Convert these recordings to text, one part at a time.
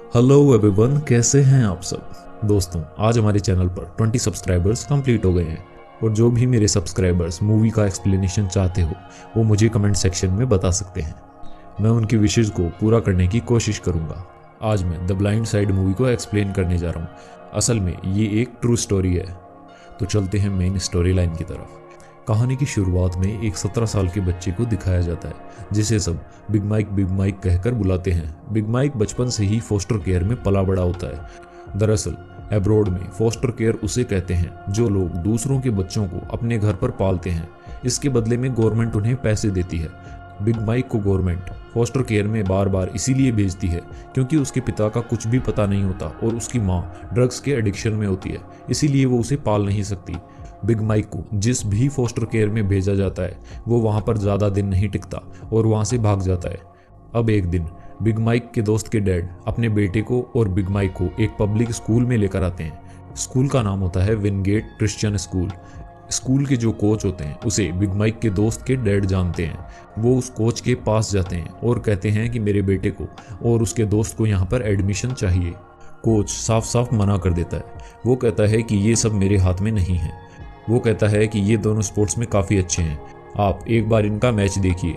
Hello everyone, कैसे हैं आप सब। दोस्तों, आज हमारे चैनल पर 20 सब्सक्राइबर्स कंप्लीट हो गए हैं और जो भी मेरे सब्सक्राइबर्स मूवी का एक्सप्लेनेशन चाहते हो वो मुझे कमेंट सेक्शन में बता सकते हैं। मैं उनकी विशेष को पूरा करने की कोशिश करूंगा। आज मैं द ब्लाइंड साइड मूवी को एक्सप्लेन करने जा रहा हूँ। असल में ये एक ट्रू स्टोरी है। तो चलते हैं मेन स्टोरी लाइन की तरफ। कहानी की शुरुआत में एक 17 साल के बच्चे को दिखाया जाता है जिसे सब बिग माइक कहकर बुलाते हैं। बिग माइक बचपन से ही फोस्टर केयर में पला बड़ा होता है। दरअसल अब्रॉड में फोस्टर केयर उसे कहते हैं जो लोग दूसरों के बच्चों को अपने घर पर पालते हैं। इसके बदले में गवर्नमेंट उन्हें पैसे देती है। बिग माइक को गवर्नमेंट फोस्टर केयर में बार बार इसीलिए भेजती है क्योंकि उसके पिता का कुछ भी पता नहीं होता और उसकी माँ ड्रग्स के एडिक्शन में होती है, इसीलिए वो उसे पाल नहीं सकती। बिग माइक को जिस भी फोस्टर केयर में भेजा जाता है वो वहाँ पर ज़्यादा दिन नहीं टिकता और वहाँ से भाग जाता है। अब एक दिन बिग माइक के दोस्त के डैड अपने बेटे को और बिग माइक को एक पब्लिक स्कूल में लेकर आते हैं। स्कूल का नाम होता है विनगेट क्रिश्चियन स्कूल। स्कूल के जो कोच होते हैं उसे बिग माइक के दोस्त के डैड जानते हैं। वो उस कोच के पास जाते हैं और कहते हैं कि मेरे बेटे को और उसके दोस्त को यहाँ पर एडमिशन चाहिए। कोच साफ साफ मना कर देता है। वो कहता है कि ये सब मेरे हाथ में नहीं है। वो कहता है कि ये दोनों स्पोर्ट्स में काफ़ी अच्छे हैं, आप एक बार इनका मैच देखिए।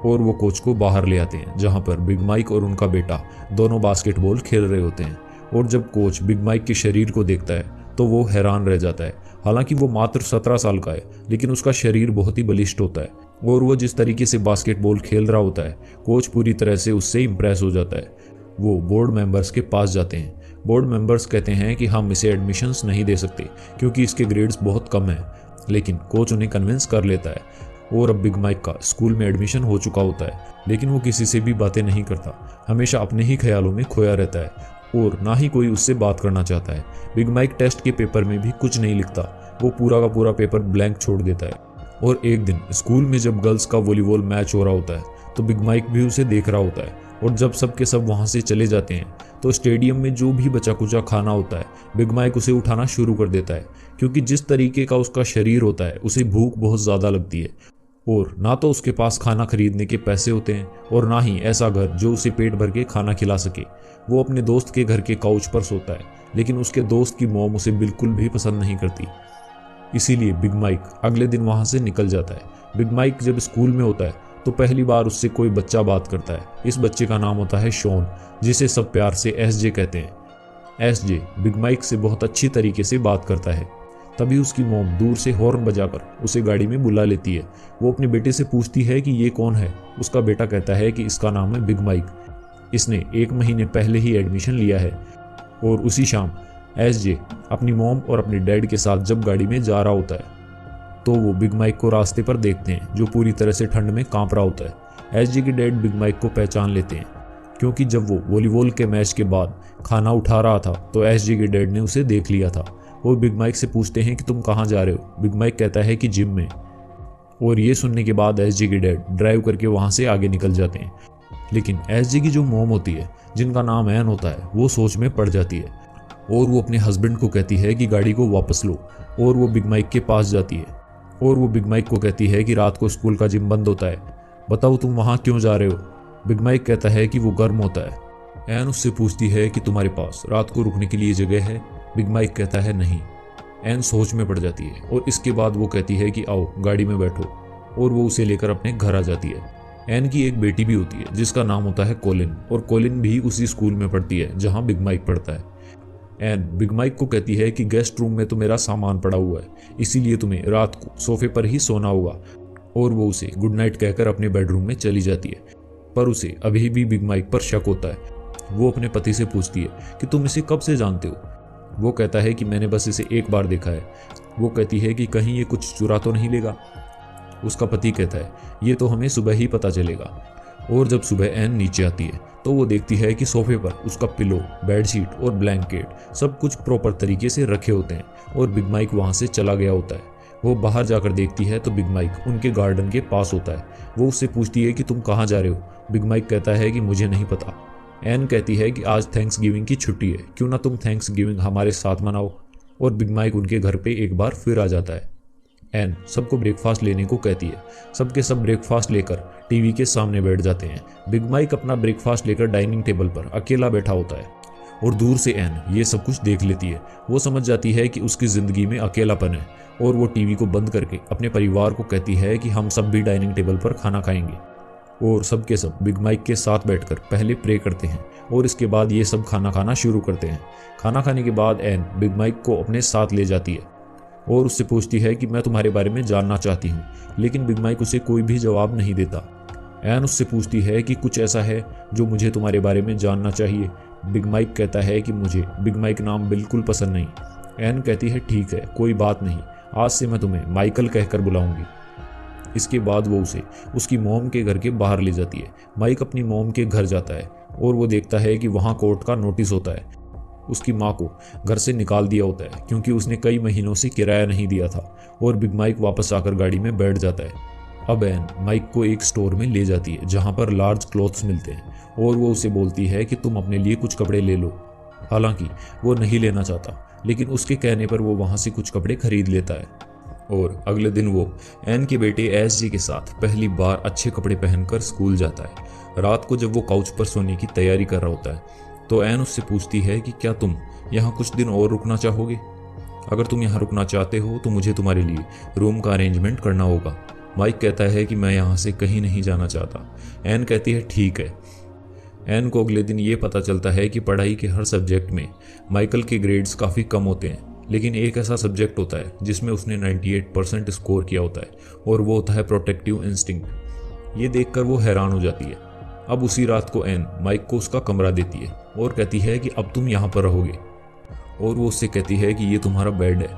और वो कोच को बाहर ले आते हैं जहाँ पर बिग माइक और उनका बेटा दोनों बास्केटबॉल खेल रहे होते हैं। और जब कोच बिग माइक के शरीर को देखता है तो वो हैरान रह जाता है। हालांकि वो मात्र 17 साल का है लेकिन उसका शरीर बहुत ही बलिष्ठ होता है और वो जिस तरीके से बास्केटबॉल खेल रहा होता है कोच पूरी तरह से उससे इम्प्रेस हो जाता है। वो बोर्ड मेंबर्स के पास जाते हैं। बोर्ड मेंबर्स कहते हैं कि हम इसे एडमिशन्स नहीं दे सकते क्योंकि इसके ग्रेड्स बहुत कम हैं, लेकिन कोच उन्हें कन्विंस कर लेता है। और अब बिग माइक का स्कूल में एडमिशन हो चुका होता है लेकिन वो किसी से भी बातें नहीं करता, हमेशा अपने ही ख्यालों में खोया रहता है और ना ही कोई उससे बात करना चाहता है। बिग माइक टेस्ट के पेपर में भी कुछ नहीं लिखता, वो पूरा का पूरा पेपर ब्लैंक छोड़ देता है। और एक दिन स्कूल में जब गर्ल्स का वॉलीबॉल मैच हो रहा होता है तो बिग माइक भी उसे देख रहा होता है। और जब सब के सब वहाँ से चले जाते हैं तो स्टेडियम में जो भी बचा कुचा खाना होता है बिग माइक उसे उठाना शुरू कर देता है क्योंकि जिस तरीके का उसका शरीर होता है उसे भूख बहुत ज़्यादा लगती है और ना तो उसके पास खाना खरीदने के पैसे होते हैं और ना ही ऐसा घर जो उसे पेट भर के खाना खिला सके। वो अपने दोस्त के घर के काउच पर सोता है लेकिन उसके दोस्त की मॉम उसे बिल्कुल भी पसंद नहीं करती, इसीलिए बिग माइक अगले दिन वहाँ से निकल जाता है। बिग माइक जब स्कूल में होता है तो पहली बार उससे कोई बच्चा बात करता है। इस बच्चे का नाम होता है शॉन, जिसे सब प्यार से एसजे कहते हैं। एसजे बिग माइक से बहुत अच्छी तरीके से बात करता है। तभी उसकी मॉम दूर से हॉर्न बजाकर उसे गाड़ी में बुला लेती है। वो अपने बेटे से पूछती है कि ये कौन है। उसका बेटा कहता है कि इसका नाम है बिग माइक, इसने 1 महीने पहले ही एडमिशन लिया है। और उसी शाम एसजे अपनी मॉम और अपने डैड के साथ जब गाड़ी में जा रहा होता है तो वो बिग माइक को रास्ते पर देखते हैं जो पूरी तरह से ठंड में कांप रहा होता है। एसजे के डैड बिग माइक को पहचान लेते हैं क्योंकि जब वो वॉलीबॉल के मैच के बाद खाना उठा रहा था तो एसजे के डैड ने उसे देख लिया था। वो बिग माइक से पूछते हैं कि तुम कहाँ जा रहे हो। बिग माइक कहता है कि जिम में। और ये सुनने के बाद एसजे के डैड ड्राइव करके वहाँ से आगे निकल जाते हैं। लेकिन एसजे की जो मॉम होती है जिनका नाम एन होता है वो सोच में पड़ जाती है और वो अपने हस्बैंड को कहती है कि गाड़ी को वापस लो। और वो बिग माइक के पास जाती है और वो बिग माइक को कहती है कि रात को स्कूल का जिम बंद होता है, बताओ तुम वहाँ क्यों जा रहे हो। बिग माइक कहता है कि वो गर्म होता है। एन उससे पूछती है कि तुम्हारे पास रात को रुकने के लिए जगह है। बिग माइक कहता है नहीं। एन सोच में पड़ जाती है और इसके बाद वो कहती है कि आओ गाड़ी में बैठो और वो उसे लेकर अपने घर आ जाती है। एन की एक बेटी भी होती है जिसका नाम होता है कोलिन और कोलिन भी उसी स्कूल में पढ़ती है जहाँ बिग माइक पढ़ता है। एन बिग माइक को कहती है कि गेस्ट रूम में तो मेरा सामान पड़ा हुआ है, इसीलिए तुम्हें रात को सोफे पर ही सोना होगा। और वो उसे गुड नाइट कहकर अपने बेडरूम में चली जाती है। पर उसे अभी भी बिग माइक पर शक होता है। वो अपने पति से पूछती है कि तुम इसे कब से जानते हो। वो कहता है कि मैंने बस इसे एक बार देखा है। वो कहती है कि कहीं ये कुछ चुरा तो नहीं लेगा। उसका पति कहता है ये तो हमें सुबह ही पता चलेगा। और जब सुबह एन नीचे आती है तो वो देखती है कि सोफे पर उसका पिलो, बेडशीट और ब्लैंकेट सब कुछ प्रॉपर तरीके से रखे होते हैं और बिग माइक वहाँ से चला गया होता है। वो बाहर जाकर देखती है तो बिग माइक उनके गार्डन के पास होता है। वो उससे पूछती है कि तुम कहाँ जा रहे हो। बिग माइक कहता है कि मुझे नहीं पता। एन कहती है कि आज थैंक्स गिविंग की छुट्टी है, क्यों ना तुम थैंक्स गिविंग हमारे साथ मनाओ। और बिग माइक उनके घर पे एक बार फिर आ जाता है। एन सबको ब्रेकफास्ट लेने को कहती है। सबके सब ब्रेकफास्ट लेकर टीवी के सामने बैठ जाते हैं। बिग माइक अपना ब्रेकफास्ट लेकर डाइनिंग टेबल पर अकेला बैठा होता है। और दूर से एन ये सब कुछ देख लेती है। वो समझ जाती है कि उसकी ज़िंदगी में अकेलापन है और वो टीवी को बंद करके अपने परिवार को कहती है कि हम सब भी डाइनिंग टेबल पर खाना खाएंगे। और सब के सब बिग माइक के साथ बैठकर पहले प्रे करते हैं और इसके बाद ये सब खाना खाना शुरू करते हैं। खाना खाने के बाद एन बिग माइक को अपने साथ ले जाती है और उससे पूछती है कि मैं तुम्हारे बारे में जानना चाहती हूँ, लेकिन बिग माइक उसे कोई भी जवाब नहीं देता। एन उससे पूछती है कि कुछ ऐसा है जो मुझे तुम्हारे बारे में जानना चाहिए। बिग माइक कहता है कि मुझे बिग माइक नाम बिल्कुल पसंद नहीं। एन कहती है ठीक है, कोई बात नहीं, आज से मैं तुम्हें माइकल कहकर बुलाऊंगी। इसके बाद वो उसे उसकी मॉम के घर के बाहर ले जाती है। माइक अपनी मॉम के घर जाता है और वो देखता है कि वहाँ कोर्ट का नोटिस होता है। उसकी माँ को घर से निकाल दिया होता है क्योंकि उसने कई महीनों से किराया नहीं दिया था। और बिग माइक वापस आकर गाड़ी में बैठ जाता है। अब एन माइक को एक स्टोर में ले जाती है जहाँ पर लार्ज क्लॉथ्स मिलते हैं और वो उसे बोलती है कि तुम अपने लिए कुछ कपड़े ले लो। हालांकि वो नहीं लेना चाहता, लेकिन उसके कहने पर वो वहाँ से कुछ कपड़े खरीद लेता है। और अगले दिन वो एन के बेटे एस जी के साथ पहली बार अच्छे कपड़े पहनकर स्कूल जाता है। रात को जब वो काउच पर सोने की तैयारी कर रहा होता है तो एन उससे पूछती है कि क्या तुम यहाँ कुछ दिन और रुकना चाहोगे? अगर तुम यहाँ रुकना चाहते हो तो मुझे तुम्हारे लिए रूम का अरेंजमेंट करना होगा। माइक कहता है कि मैं यहाँ से कहीं नहीं जाना चाहता। एन कहती है ठीक है। एन को अगले दिन ये पता चलता है कि पढ़ाई के हर सब्जेक्ट में माइकल के ग्रेड्स काफ़ी कम होते हैं, लेकिन एक ऐसा सब्जेक्ट होता है जिसमें उसने 98% स्कोर किया होता है और वो होता है प्रोटेक्टिव इंस्टिंक्ट। ये देखकर वो हैरान हो जाती है। अब उसी रात को एन माइक को उसका कमरा देती है और कहती है कि अब तुम यहाँ पर रहोगे। और वो उससे कहती है कि ये तुम्हारा बेड है।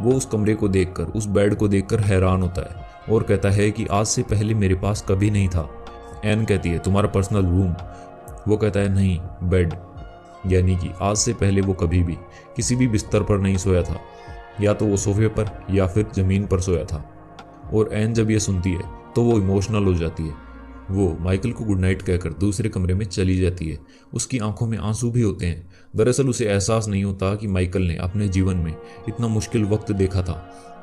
वो उस कमरे को देखकर, उस बेड को देखकर हैरान होता है और कहता है कि आज से पहले मेरे पास कभी नहीं था। एन कहती है तुम्हारा पर्सनल रूम? वो कहता है नहीं, बेड। यानी कि आज से पहले वो कभी भी किसी भी बिस्तर पर नहीं सोया था, या तो वो सोफे पर या फिर ज़मीन पर सोया था। और एन जब ये सुनती है तो वो इमोशनल हो जाती है। वो माइकल को गुड नाइट कहकर दूसरे कमरे में चली जाती है। उसकी आंखों में आंसू भी होते हैं। दरअसल उसे एहसास नहीं होता कि माइकल ने अपने जीवन में इतना मुश्किल वक्त देखा था।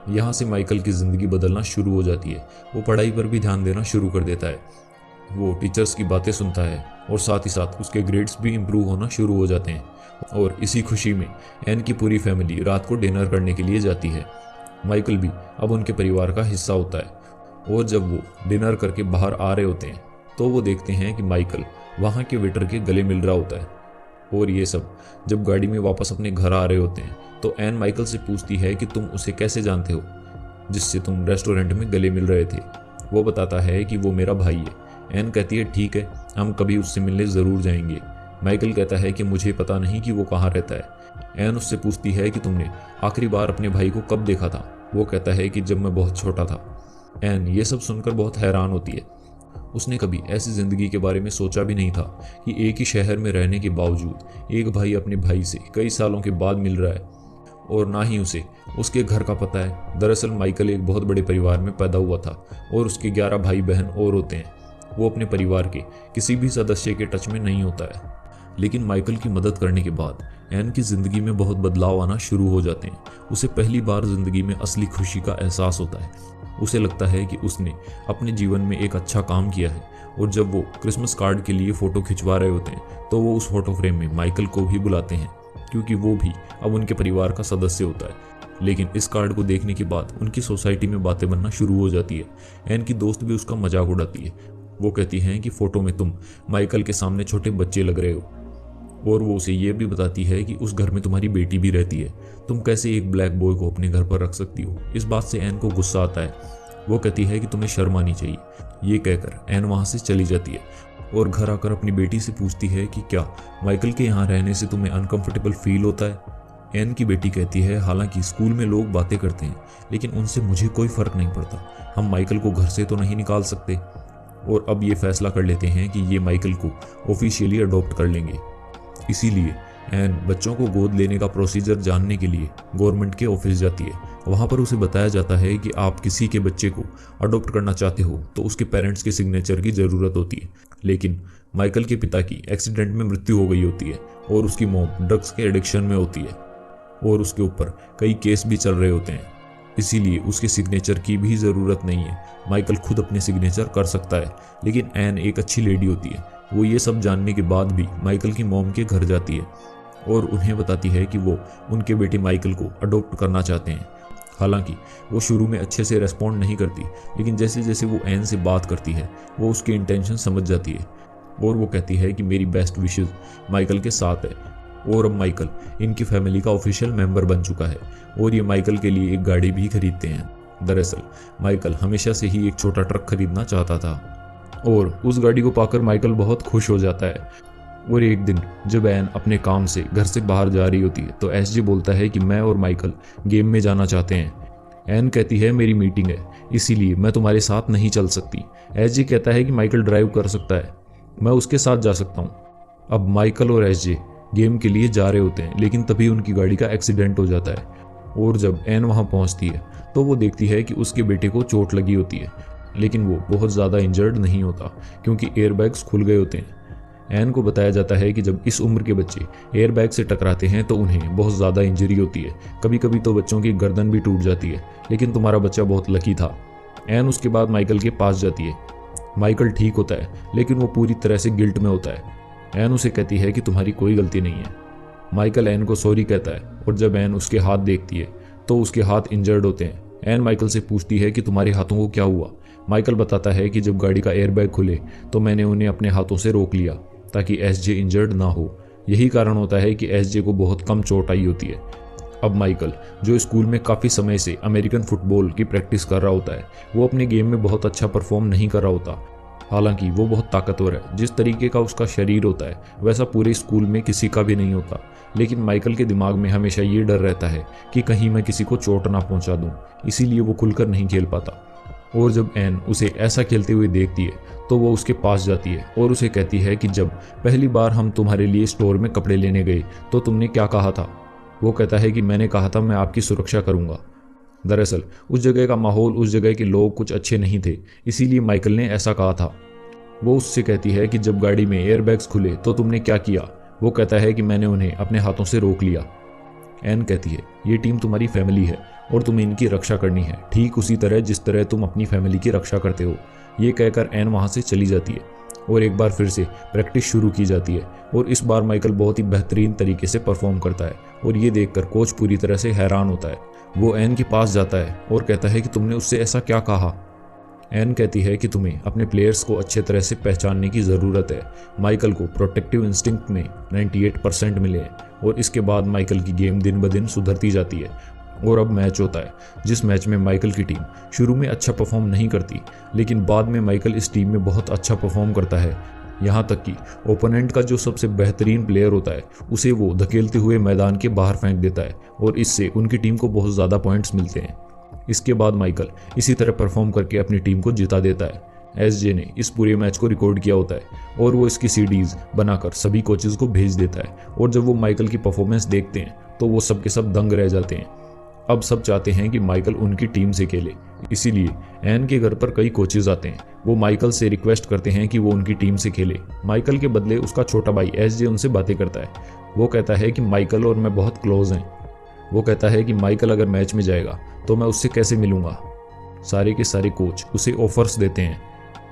यहाँ से माइकल की ज़िंदगी बदलना शुरू हो जाती है। वो पढ़ाई पर भी ध्यान देना शुरू कर देता है। वो टीचर्स की बातें सुनता है और साथ ही साथ उसके ग्रेड्स भी इम्प्रूव होना शुरू हो जाते हैं। और इसी खुशी में एन की पूरी फैमिली रात को डिनर करने के लिए जाती है। माइकल भी अब उनके परिवार का हिस्सा होता है। और जब वो डिनर करके बाहर आ रहे होते हैं तो वो देखते हैं कि माइकल वहाँ के वेटर के गले मिल रहा होता है। और ये सब जब गाड़ी में वापस अपने घर आ रहे होते हैं तो एन माइकल से पूछती है कि तुम उसे कैसे जानते हो जिससे तुम रेस्टोरेंट में गले मिल रहे थे। वो बताता है कि वो मेरा भाई है। एन कहती है ठीक है, हम कभी उससे मिलने ज़रूर जाएंगे। माइकल कहता है कि मुझे पता नहीं कि वो कहाँ रहता है। एन उससे पूछती है कि तुमने आखिरी बार अपने भाई को कब देखा था? वो कहता है कि जब मैं बहुत छोटा था। एन ये सब सुनकर बहुत हैरान होती है। उसने कभी ऐसी ज़िंदगी के बारे में सोचा भी नहीं था कि एक ही शहर में रहने के बावजूद एक भाई अपने भाई से कई सालों के बाद मिल रहा है, और ना ही उसे उसके घर का पता है। दरअसल माइकल एक बहुत बड़े परिवार में पैदा हुआ था और उसके 11 भाई बहन और होते हैं। वो अपने परिवार के किसी भी सदस्य के टच में नहीं होता है। लेकिन माइकल की मदद करने के बाद एन की ज़िंदगी में बहुत बदलाव आना शुरू हो जाते हैं। उसे पहली बार ज़िंदगी में असली खुशी का एहसास होता है। उसे लगता है कि उसने अपने जीवन में एक अच्छा काम किया है। और जब वो क्रिसमस कार्ड के लिए फ़ोटो खिंचवा रहे होते हैं तो वो उस फोटो फ्रेम में माइकल को भी बुलाते हैं क्योंकि वो भी अब उनके परिवार का सदस्य होता है। लेकिन इस कार्ड को देखने के बाद उनकी सोसाइटी में बातें बनना शुरू हो जाती है। एन की दोस्त भी उसका मजाक उड़ाती है। वो कहती हैं कि फ़ोटो में तुम माइकल के सामने छोटे बच्चे लग रहे हो। और वो उसे ये भी बताती है कि उस घर में तुम्हारी बेटी भी रहती है, तुम कैसे एक ब्लैक बॉय को अपने घर पर रख सकती हो। इस बात से एन को गुस्सा आता है। वो कहती है कि तुम्हें शर्म आनी चाहिए। ये कहकर एन वहाँ से चली जाती है और घर आकर अपनी बेटी से पूछती है कि क्या माइकल के यहाँ रहने से तुम्हें अनकंफर्टेबल फील होता है। एन की बेटी कहती है हालांकि स्कूल में लोग बातें करते हैं लेकिन उनसे मुझे कोई फ़र्क नहीं पड़ता। हम माइकल को घर से तो नहीं निकाल सकते। और अब ये फैसला कर लेते हैं कि ये माइकल को ऑफिशियली अडॉप्ट कर लेंगे। इसीलिए एन बच्चों को गोद लेने का प्रोसीजर जानने के लिए गवर्नमेंट के ऑफिस जाती है। वहाँ पर उसे बताया जाता है कि आप किसी के बच्चे को अडॉप्ट करना चाहते हो तो उसके पेरेंट्स के सिग्नेचर की ज़रूरत होती है। लेकिन माइकल के पिता की एक्सीडेंट में मृत्यु हो गई होती है और उसकी मॉम ड्रग्स के एडिक्शन में होती है और उसके ऊपर कई केस भी चल रहे होते हैं। इसीलिए उसके सिग्नेचर की भी ज़रूरत नहीं है। माइकल खुद अपने सिग्नेचर कर सकता है। लेकिन एन एक अच्छी लेडी होती है। वो ये सब जानने के बाद भी माइकल की मॉम के घर जाती है और उन्हें बताती है कि वो उनके बेटे माइकल को अडॉप्ट करना चाहते हैं। हालांकि वो शुरू में अच्छे से रेस्पॉन्ड नहीं करती, लेकिन जैसे जैसे वो एन से बात करती है वो उसकी इंटेंशन समझ जाती है और वो कहती है कि मेरी बेस्ट विशेस माइकल के साथ है। और अब माइकल इनकी फैमिली का ऑफिशियल मेंबर बन चुका है और ये माइकल के लिए एक गाड़ी भी खरीदते हैं। दरअसल माइकल हमेशा से ही एक छोटा ट्रक खरीदना चाहता था और उस गाड़ी को पाकर माइकल बहुत खुश हो जाता है। और एक दिन जब एन अपने काम से घर से बाहर जा रही होती है तो एसजे बोलता है कि मैं और माइकल गेम में जाना चाहते हैं। एन कहती है मेरी मीटिंग है इसीलिए मैं तुम्हारे साथ नहीं चल सकती। एसजे कहता है कि माइकल ड्राइव कर सकता है, मैं उसके साथ जा सकता हूँ। अब माइकल और एसजे गेम के लिए जा रहे होते हैं, लेकिन तभी उनकी गाड़ी का एक्सीडेंट हो जाता है और जब एन वहाँ पहुँचती है तो वो देखती है कि उसके बेटे को चोट लगी होती है, लेकिन वो बहुत ज़्यादा इंजर्ड नहीं होता क्योंकि एयरबैग्स खुल गए होते हैं। एन को बताया जाता है कि जब इस उम्र के बच्चे एयरबैग से टकराते हैं तो उन्हें बहुत ज़्यादा इंजरी होती है, कभी कभी तो बच्चों की गर्दन भी टूट जाती है, लेकिन तुम्हारा बच्चा बहुत लकी था। एन उसके बाद माइकल के पास जाती है। माइकल ठीक होता है लेकिन वो पूरी तरह से गिल्ट में होता है। एन उसे कहती है कि तुम्हारी कोई गलती नहीं है। माइकल एन को सॉरी कहता है और जब एन उसके हाथ देखती है तो उसके हाथ इंजर्ड होते हैं। एन माइकल से पूछती है कि तुम्हारे हाथों को क्या हुआ। माइकल बताता है कि जब गाड़ी का एयरबैग खुले तो मैंने उन्हें अपने हाथों से रोक लिया ताकि एसजे इंजर्ड ना हो। यही कारण होता है कि एसजे को बहुत कम चोट आई होती है। अब माइकल जो स्कूल में काफ़ी समय से अमेरिकन फुटबॉल की प्रैक्टिस कर रहा होता है, वो अपने गेम में बहुत अच्छा परफॉर्म नहीं कर रहा होता। हालांकि वो बहुत ताकतवर है, जिस तरीके का उसका शरीर होता है वैसा पूरे स्कूल में किसी का भी नहीं होता, लेकिन माइकल के दिमाग में हमेशा ये डर रहता है कि कहीं मैं किसी को चोट ना पहुंचा दूं, इसीलिए वो खुलकर नहीं खेल पाता। और जब एन उसे ऐसा खेलते हुए देखती है तो वो उसके पास जाती है और उसे कहती है कि जब पहली बार हम तुम्हारे लिए स्टोर में कपड़े लेने गए तो तुमने क्या कहा था। वो कहता है कि मैंने कहा था मैं आपकी सुरक्षा करूंगा। दरअसल उस जगह का माहौल, उस जगह के लोग कुछ अच्छे नहीं थे, इसीलिए माइकल ने ऐसा कहा था। वो उससे कहती है कि जब गाड़ी में एयरबैग्स खुले तो तुमने क्या किया। वो कहता है कि मैंने उन्हें अपने हाथों से रोक लिया। एन कहती है ये टीम तुम्हारी फैमिली है और तुम्हें इनकी रक्षा करनी है, ठीक उसी तरह जिस तरह तुम अपनी फैमिली की रक्षा करते हो। ये कहकर एन वहाँ से चली जाती है और एक बार फिर से प्रैक्टिस शुरू की जाती है और इस बार माइकल बहुत ही बेहतरीन तरीके से परफॉर्म करता है और ये देखकर कोच पूरी तरह से हैरान होता है। वो एन के पास जाता है और कहता है कि तुमने उससे ऐसा क्या कहा। एन कहती है कि तुम्हें अपने प्लेयर्स को अच्छे तरह से पहचानने की ज़रूरत है। माइकल को प्रोटेक्टिव इंस्टिंक्ट में 98% मिले हैं और इसके बाद माइकल की गेम दिन ब दिन सुधरती जाती है। और अब मैच होता है जिस मैच में माइकल की टीम शुरू में अच्छा परफॉर्म नहीं करती, लेकिन बाद में माइकल इस टीम में बहुत अच्छा परफॉर्म करता है। यहाँ तक कि ओपोनेंट का जो सबसे बेहतरीन प्लेयर होता है उसे वो धकेलते हुए मैदान के बाहर फेंक देता है और इससे उनकी टीम को बहुत ज़्यादा पॉइंट्स मिलते हैं। इसके बाद माइकल इसी तरह परफॉर्म करके अपनी टीम को जिता देता है। एसजे ने इस पूरे मैच को रिकॉर्ड किया होता है और वो इसकी सीडीज बनाकर सभी कोचेस को भेज देता है और जब वो माइकल की परफॉर्मेंस देखते हैं तो वो सब के सब दंग रह जाते हैं। अब सब चाहते हैं कि माइकल उनकी टीम से खेले, इसीलिए एन के घर पर कई कोचेज आते हैं। वो माइकल से रिक्वेस्ट करते हैं कि वो उनकी टीम से खेले। माइकल के बदले उसका छोटा भाई एसजे उनसे बातें करता है। वो कहता है कि माइकल और मैं बहुत क्लोज हैं। वो कहता है कि माइकल अगर मैच में जाएगा तो मैं उससे कैसे मिलूंगा। सारे के सारे कोच उसे ऑफर्स देते हैं।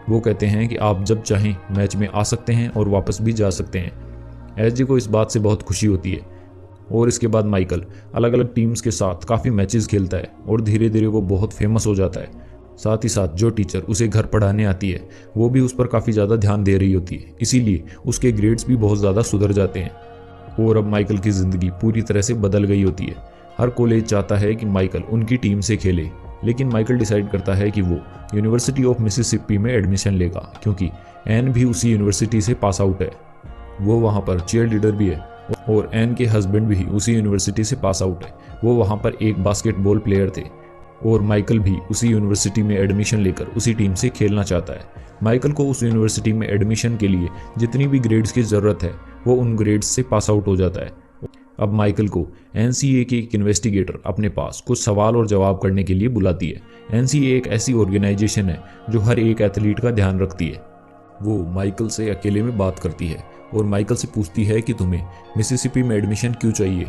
वो कहते हैं कि आप जब चाहें मैच में आ सकते हैं और वापस भी जा सकते हैं। एसजे को इस बात से बहुत खुशी होती है और इसके बाद माइकल अलग अलग टीम्स के साथ काफ़ी मैचेस खेलता है और धीरे धीरे वो बहुत फेमस हो जाता है। साथ ही साथ जो टीचर उसे घर पढ़ाने आती है वो भी उस पर काफ़ी ज़्यादा ध्यान दे रही होती है, इसीलिए उसके ग्रेड्स भी बहुत ज़्यादा सुधर जाते हैं। और अब माइकल की ज़िंदगी पूरी तरह से बदल गई होती है। हर कॉलेज चाहता है कि माइकल उनकी टीम से खेले, लेकिन माइकल डिसाइड करता है कि वो यूनिवर्सिटी ऑफ मिसिसिपी में एडमिशन लेगा क्योंकि एन भी उसी यूनिवर्सिटी से पास आउट है। वो वहाँ पर चीयर लीडर भी है और एन के हस्बैंड भी उसी यूनिवर्सिटी से पास आउट है। वो वहाँ पर एक बास्केटबॉल प्लेयर थे और माइकल भी उसी यूनिवर्सिटी में एडमिशन लेकर उसी टीम से खेलना चाहता है। माइकल को उस यूनिवर्सिटी में एडमिशन के लिए जितनी भी ग्रेड्स की ज़रूरत है वो उन ग्रेड्स से पास आउट हो जाता है। अब माइकल को एनसीए की एक इन्वेस्टिगेटर अपने पास कुछ सवाल और जवाब करने के लिए बुलाती है। एनसीए एक ऐसी ऑर्गेनाइजेशन है जो हर एक एथलीट का ध्यान रखती है। वो माइकल से अकेले में बात करती है और माइकल से पूछती है कि तुम्हें मिसिसिपी में एडमिशन क्यों चाहिए।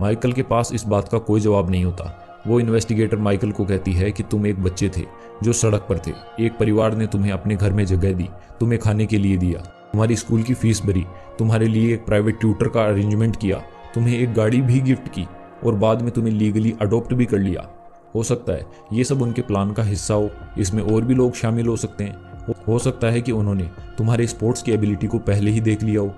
माइकल के पास इस बात का कोई जवाब नहीं होता। वो इन्वेस्टिगेटर माइकल को कहती है कि तुम एक बच्चे थे जो सड़क पर थे, एक परिवार ने तुम्हें अपने घर में जगह दी, तुम्हें खाने के लिए दिया, तुम्हारी स्कूल की फीस भरी, तुम्हारे लिए एक प्राइवेट ट्यूटर का अरेंजमेंट किया तुम्हें एक गाड़ी भी गिफ्ट की और बाद में तुम्हें लीगली अडॉप्ट भी कर लिया। हो सकता है ये सब उनके प्लान का हिस्सा हो, इसमें और भी लोग शामिल हो सकते हैं। हो सकता है कि उन्होंने तुम्हारे स्पोर्ट्स की एबिलिटी को पहले ही देख लिया हो।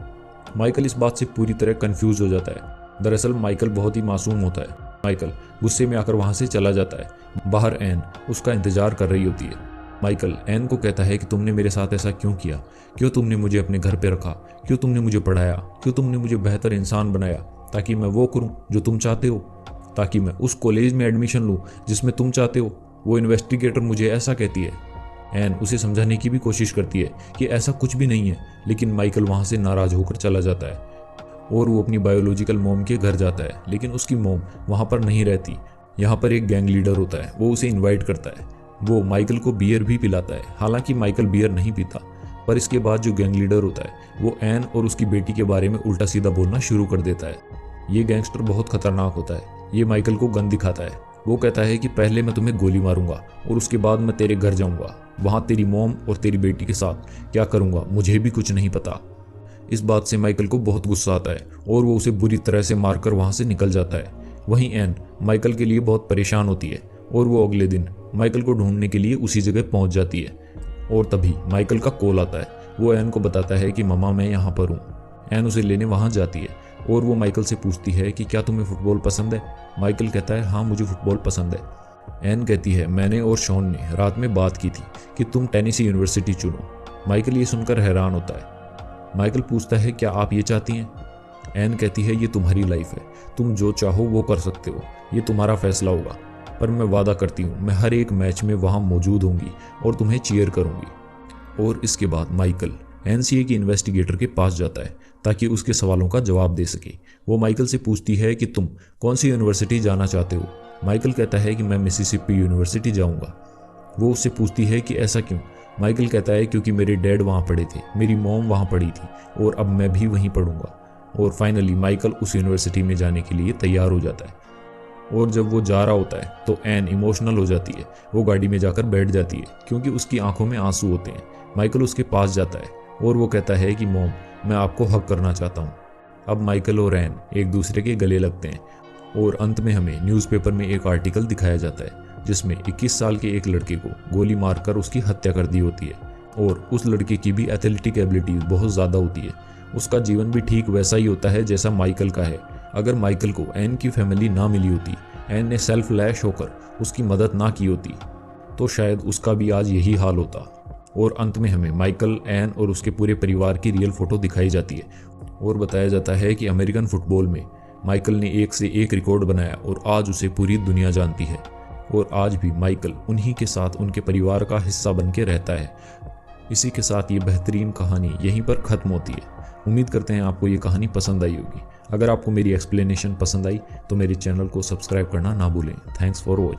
माइकल इस बात से पूरी तरह कंफ्यूज हो जाता है। दरअसल माइकल बहुत ही मासूम होता है। माइकल गुस्से में आकर वहां से चला जाता है। बाहर एन उसका इंतजार कर रही होती है। माइकल एन को कहता है कि तुमने मेरे साथ ऐसा क्यों किया, क्यों तुमने मुझे अपने घर पे रखा, क्यों तुमने मुझे पढ़ाया, क्यों तुमने मुझे बेहतर इंसान बनाया ताकि मैं वो करूं जो तुम चाहते हो, ताकि मैं उस कॉलेज में एडमिशन लूं जिसमें तुम चाहते हो। वो इन्वेस्टिगेटर मुझे ऐसा कहती है। एन उसे समझाने की भी कोशिश करती है कि ऐसा कुछ भी नहीं है, लेकिन माइकल वहां से नाराज होकर चला जाता है और वो अपनी बायोलॉजिकल मॉम के घर जाता है। लेकिन उसकी मॉम वहां पर नहीं रहती। यहाँ पर एक गैंग लीडर होता है, वो उसे इन्वाइट करता है। वो माइकल को बियर भी पिलाता है। हालांकि माइकल बियर नहीं पीता, पर इसके बाद जो गैंग लीडर होता है वो एन और उसकी बेटी के बारे में उल्टा सीधा बोलना शुरू कर देता है। ये गैंगस्टर बहुत खतरनाक होता है। ये माइकल को गन दिखाता है। वो कहता है कि पहले मैं तुम्हें गोली मारूंगा और उसके बाद मैं तेरे घर जाऊंगा। वहां तेरी मॉम और तेरी बेटी के साथ क्या करूंगा मुझे भी कुछ नहीं पता। इस बात से माइकल को बहुत गुस्सा आता है और वो उसे बुरी तरह से मारकर वहां से निकल जाता है। वहीं एन माइकल के लिए बहुत परेशान होती है और वो अगले दिन माइकल को ढूंढने के लिए उसी जगह पहुंच जाती है। और तभी माइकल का कॉल आता है। वो एन को बताता है कि मम्मा मैं यहाँ पर हूँ। एन उसे लेने वहां जाती है और वो माइकल से पूछती है कि क्या तुम्हें फुटबॉल पसंद है। माइकल कहता है हाँ मुझे फुटबॉल पसंद है। एन कहती है मैंने और शॉन ने रात में बात की थी कि तुम टेनेसी यूनिवर्सिटी चुनो। माइकल ये सुनकर हैरान होता है। माइकल पूछता है क्या आप ये चाहती हैं। एन कहती है ये तुम्हारी लाइफ है, तुम जो चाहो वो कर सकते हो, ये तुम्हारा फैसला होगा, पर मैं वादा करती हूँ मैं हर एक मैच में वहाँ मौजूद होंगी और तुम्हें चीयर करूँगी। और इसके बाद माइकल एनसीए के इन्वेस्टिगेटर के पास जाता है ताकि उसके सवालों का जवाब दे सके। वो माइकल से पूछती है कि तुम कौन सी यूनिवर्सिटी जाना चाहते हो। माइकल कहता है कि मैं मिसिसिपी यूनिवर्सिटी जाऊँगा। वो उससे पूछती है कि ऐसा क्यों। माइकल कहता है क्योंकि मेरे डैड वहाँ पढ़े थे, मेरी मॉम वहाँ पढ़ी थी और अब मैं भी वहीं पढ़ूंगा। और फाइनली माइकल उस यूनिवर्सिटी में जाने के लिए तैयार हो जाता है। और जब वो जा रहा होता है तो एन इमोशनल हो जाती है। वो गाड़ी में जाकर बैठ जाती है क्योंकि उसकी आंखों में आंसू होते हैं। माइकल उसके पास जाता है और वो कहता है कि मॉम मैं आपको हक करना चाहता हूँ। अब माइकल और एन एक दूसरे के गले लगते हैं और अंत में हमें न्यूज़पेपर में एक आर्टिकल दिखाया जाता है जिसमें 21 साल के एक लड़के को गोली मारकर उसकी हत्या कर दी होती है। और उस लड़के की भी एथलेटिक एबिलिटी बहुत ज़्यादा होती है। उसका जीवन भी ठीक वैसा ही होता है जैसा माइकल का है। अगर माइकल को एन की फैमिली ना मिली होती, एन ने सेल्फ लैश होकर उसकी मदद ना की होती, तो शायद उसका भी आज यही हाल होता। और अंत में हमें माइकल, एन और उसके पूरे परिवार की रियल फोटो दिखाई जाती है और बताया जाता है कि अमेरिकन फुटबॉल में माइकल ने एक से एक रिकॉर्ड बनाया और आज उसे पूरी दुनिया जानती है। और आज भी माइकल उन्हीं के साथ उनके परिवार का हिस्सा बन के रहता है। इसी के साथ ये बेहतरीन कहानी यहीं पर ख़त्म होती है। उम्मीद करते हैं आपको ये कहानी पसंद आई होगी। अगर आपको मेरी एक्सप्लेनेशन पसंद आई तो मेरे चैनल को सब्सक्राइब करना ना भूलें। Thanks for watching.